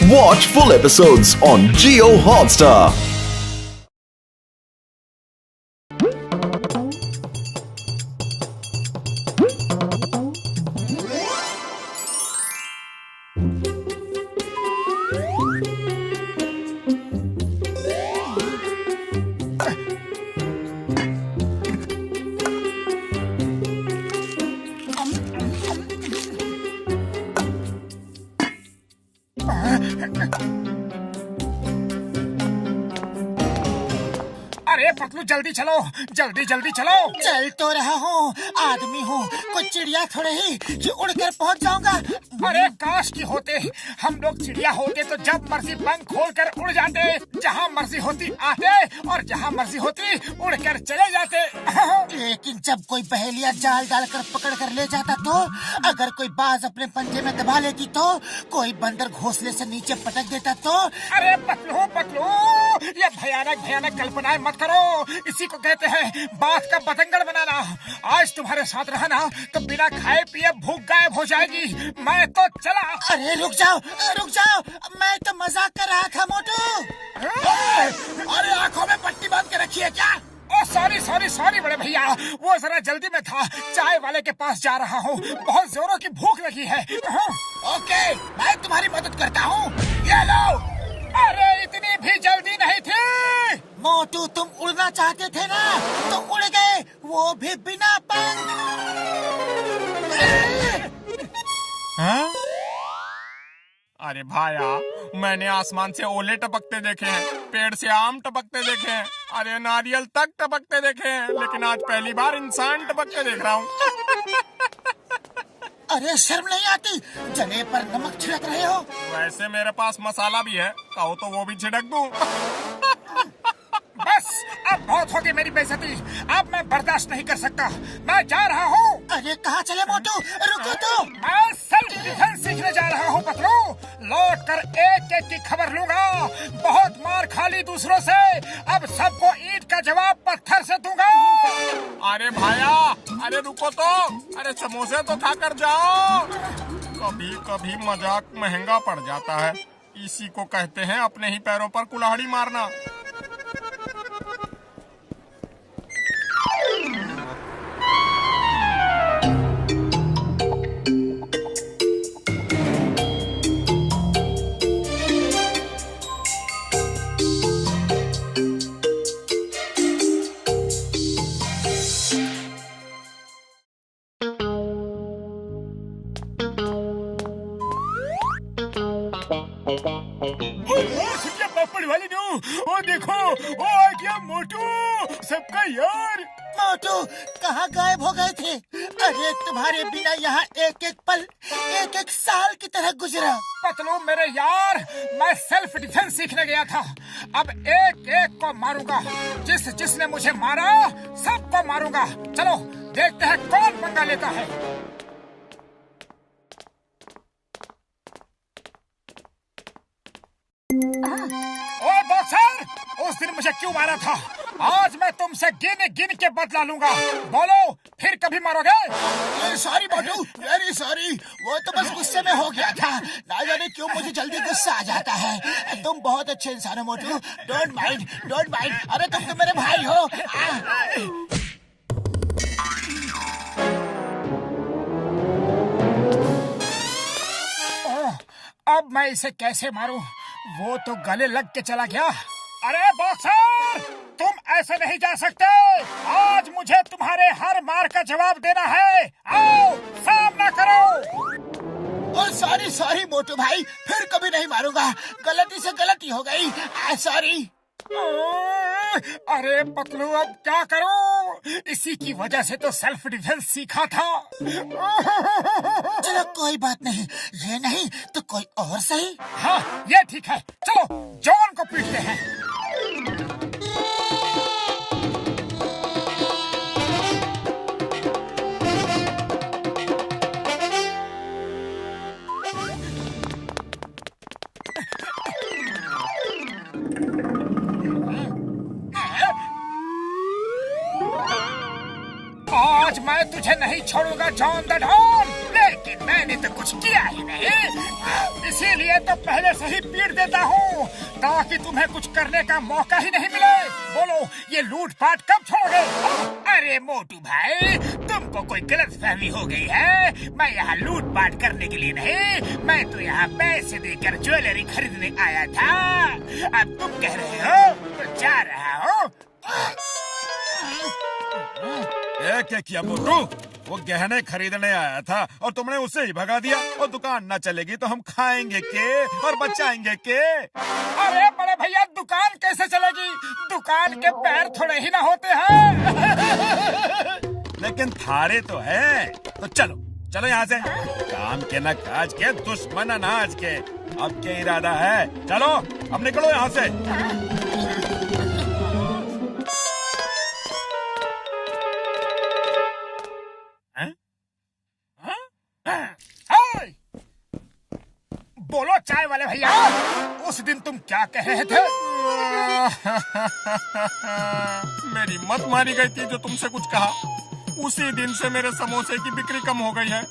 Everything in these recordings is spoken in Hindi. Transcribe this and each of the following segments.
Watch full episodes on Jio Hotstar. अरे पतलू जल्दी चलो, जल्दी जल्दी चलो। चल तो रहा हूँ, आदमी हूँ, कोई चिड़िया थोड़े ही कि उड़कर पहुँच जाऊंगा। अरे काश की होते हम लोग चिड़िया होते तो जब मर्जी पंख खोलकर उड़ जाते, जहाँ मर्जी होती आते और जहाँ मर्जी होती उड़कर चले जाते। लेकिन जब कोई पहेलिया जाल डालकर पकड़ कर ले जाता तो, अगर कोई बाज अपने पंजे में दबा लेती तो, कोई बंदर घोंसले से नीचे पटक देता तो। अरे पतलू पतलू, ये भयानक भयानक कल्पनाएं मत करो, इसी को कहते हैं बात का बतंगड़ बनाना। आज तुम्हारे साथ रहा ना तो बिना खाए पिए भूख गायब हो जाएगी। मैं तो चला। अरे रुक जाओ, मैं तो मजाक कर रहा था मोटू। अरे आंखों में पट्टी बांध के रखी है क्या? ओ सॉरी सॉरी सॉरी बड़े भैया, वो जरा जल्दी में था, चाय वाले के पास जा रहा हूँ, बहुत जोरों की भूख लगी है। ओके, मैं तुम्हारी मदद करता हूँ, ये लो। अरे इतनी भी जल्दी नहीं थी। मोटू तुम उड़ना चाहते थे ना, तो उड़ गए, वो भी बिना पंख। अरे भाया, मैंने आसमान से ओले टपकते देखे हैं, पेड़ से आम टपकते देखे हैं, अरे नारियल तक टपकते देखे हैं, लेकिन आज पहली बार इंसान टपकते देख रहा हूँ। अरे शर्म नहीं आती, जले पर नमक छिड़क रहे हो। वैसे मेरे पास मसाला भी है, कहो तो वो भी छिड़क दूं। बस अब बहुत होगी मेरी बेइज्जती, अब मैं बर्दाश्त नहीं कर सकता, मैं जा रहा हूँ। अरे कहाँ चले मोटू, रुको तो। मैं सेल्फ डिफेंस सीखने जा रहा हूँ पतलू, लौट कर एक एक की खबर लूंगा। बहुत मार खा ली दूसरों से, अब सबको ईंट का जवाब पत्थर से दूंगा। अरे भाया, अरे रुको तो, अरे समोसे तो खा कर जाओ। कभी कभी मजाक महंगा पड़ जाता है, इसी को कहते हैं अपने ही पैरों पर कुल्हाड़ी मारना। पापड़ वाली नो, ओ देखो, ओ आ गया मोटू, सबका यार। मोटू कहाँ गायब हो गए थे? अरे तुम्हारे बिना यहाँ एक एक पल एक एक साल की तरह गुजरा। पतलू मेरे यार, मैं सेल्फ डिफेंस सीखने गया था, अब एक एक को मारूंगा, जिसने मुझे मारा सबको मारूंगा। चलो देखते हैं कौन पंगा लेता है। ओ बॉक्सर, उस दिन मुझे क्यों मारा था? आज मैं तुमसे गिन गिन के बदला लूंगा, बोलो फिर कभी मारोगे? सॉरी मोटू, वेरी सॉरी, वो तो बस गुस्से में हो गया था, ना जाने क्यों मुझे जल्दी गुस्सा आ जाता है। तुम बहुत अच्छे इंसान हो मोटू, डोंट माइंड, डोंट माइंड। अरे तुम तो मेरे भाई हो। अब मैं इसे कैसे मारूं? वो तो गले लग के चला गया। अरे बॉक्सर, तुम ऐसे नहीं जा सकते, आज मुझे तुम्हारे हर मार का जवाब देना है, आओ सामना करो। सॉरी सॉरी मोटू भाई, फिर कभी नहीं मारूंगा, गलती से गलती हो गई, सॉरी। अरे पतलू अब क्या करूं? इसी की वजह से तो सेल्फ डिफेंस सीखा था। चलो कोई बात नहीं, ये नहीं तो कोई और सही। हाँ ये ठीक है, चलो जॉन को पीटते हैं। आज मैं तुझे नहीं छोड़ूंगा जॉन द डॉन, लेकिन मैंने तो कुछ किया ही नहीं, इसीलिए तो पहले से ही पीट देता हूँ ताकि तुम्हें कुछ करने का मौका ही नहीं मिले। बोलो ये लूटपाट कब छोड़ोगे? अरे मोटू भाई, तुमको कोई गलतफहमी हो गई है। मैं यहाँ लूटपाट करने के लिए नहीं, मैं तो यहाँ पैसे देकर ज्वेलरी खरीदने आया था। अब तुम कह रहे हो तो जा रहा हूँ। क्या किया मोटू? वो गहने खरीदने आया था और तुमने उसे ही भगा दिया। और दुकान न चलेगी तो हम खाएंगे के और बचाएंगे के? अरे बड़े भैया, दुकान कैसे चलेगी? दुकान के पैर थोड़े ही ना होते हैं। लेकिन थारे तो है। तो चलो चलो यहाँ से। काम के न काज के, दुश्मन अनाज के। अब क्या इरादा है? चलो अब निकलो यहाँ से। बोलो चाय वाले भैया, उस दिन तुम क्या कह रहे थे? मेरी मत मारी गई थी जो तुमसे कुछ कहा। उसी दिन से मेरे समोसे की बिक्री कम हो गई है।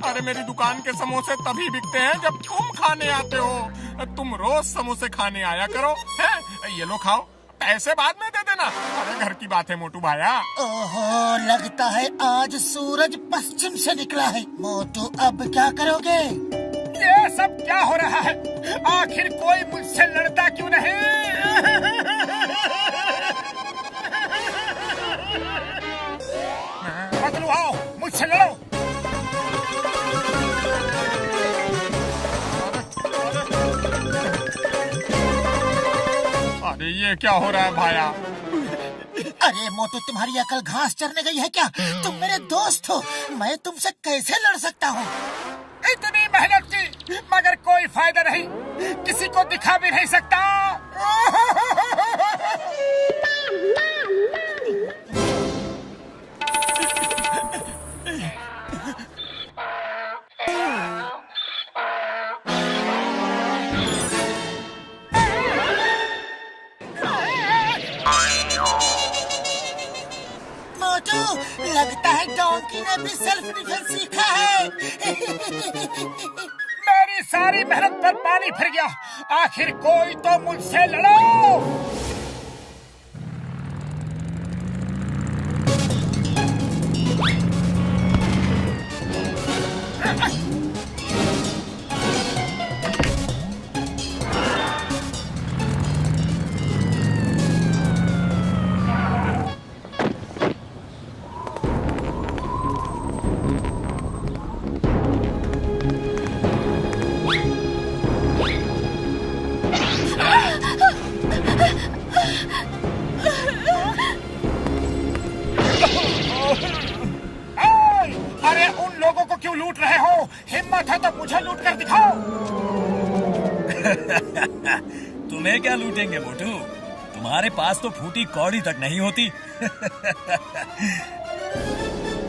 अरे मेरी दुकान के समोसे तभी बिकते हैं जब तुम खाने आते हो। तुम रोज समोसे खाने आया करो। हैं? ये लो खाओ, पैसे बाद में दे देना। अरे घर की बात है मोटू भाया। ओहो, लगता है आज सूरज पश्चिम से निकला है। मोटू अब क्या करोगे? ये सब क्या हो रहा है? आखिर कोई मुझसे लड़ता क्यों नहीं? पतलू आओ, मुझसे लड़ो। अरे ये क्या हो रहा है भाया? अरे मोटू, तुम्हारी अकल घास चरने गई है क्या? तुम मेरे दोस्त हो, मैं तुमसे कैसे लड़ सकता हूँ? इतनी मेहनत की मगर कोई फायदा नहीं, किसी को दिखा भी नहीं सकता। मोटू, लगता है डोंकी ने भी सेल्फ डिफेंस सीखा है। मेरी सारी मेहनत पर पानी फिर गया। आखिर कोई तो मुझसे लड़ो। अरे उन लोगों को क्यों लूट रहे हो? हिम्मत है तो मुझे लूट कर दिखाओ। तुम्हें क्या लूटेंगे मोटू? तुम्हारे पास तो फूटी कौड़ी तक नहीं होती।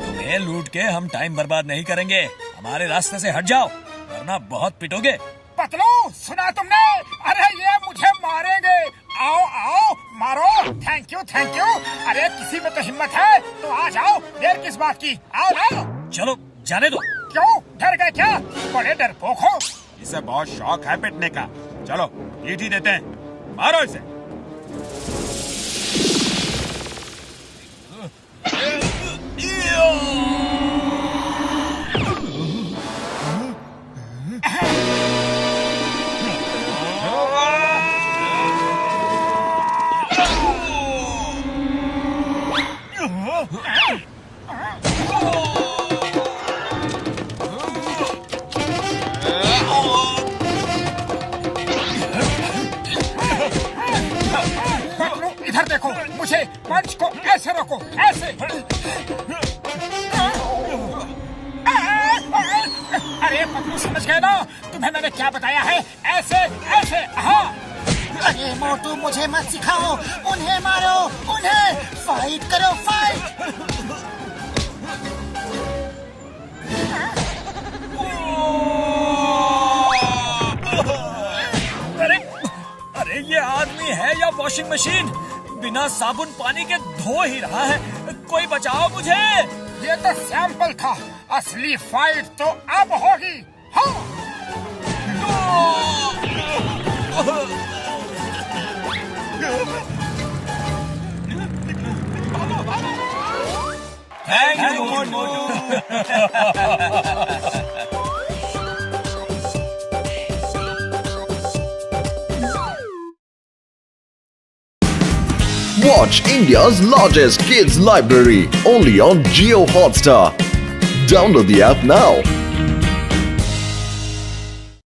तुम्हें लूट के हम टाइम बर्बाद नहीं करेंगे। हमारे रास्ते से हट जाओ वरना बहुत पिटोगे। पतलू, सुना तुमने? अरे ये मुझे मारेंगे। आओ आओ, मारो। Thank you thank you. अरे किसी में तो हिम्मत है तो आ जाओ, देर किस बात की? आओ आओ। चलो जाने दो। क्यों, डर गए क्या? बड़े डरपोक हो। इसे बहुत शौक है पिटने का। चलो पीट ही देते हैं। मारो इसे। इधर देखो, मुझे पंच को ऐसे रोको, ऐसे। अरे पतलू, समझ गए ना? तुम्हें मैंने क्या बताया है? ऐसे ऐसे। हाँ। अरे मोटू, मुझे मत सिखाओ। उन्हें मारो, उन्हें। फाइट करो, फाइट। अरे ये आदमी है या वॉशिंग मशीन? बिना साबुन पानी के धो ही रहा है। कोई बचाओ मुझे। ये तो सैंपल था, असली फाइट तो अब होगी। हाँ। Thank you Motu. Watch India's largest kids library only on Jio Hotstar. Download the app now.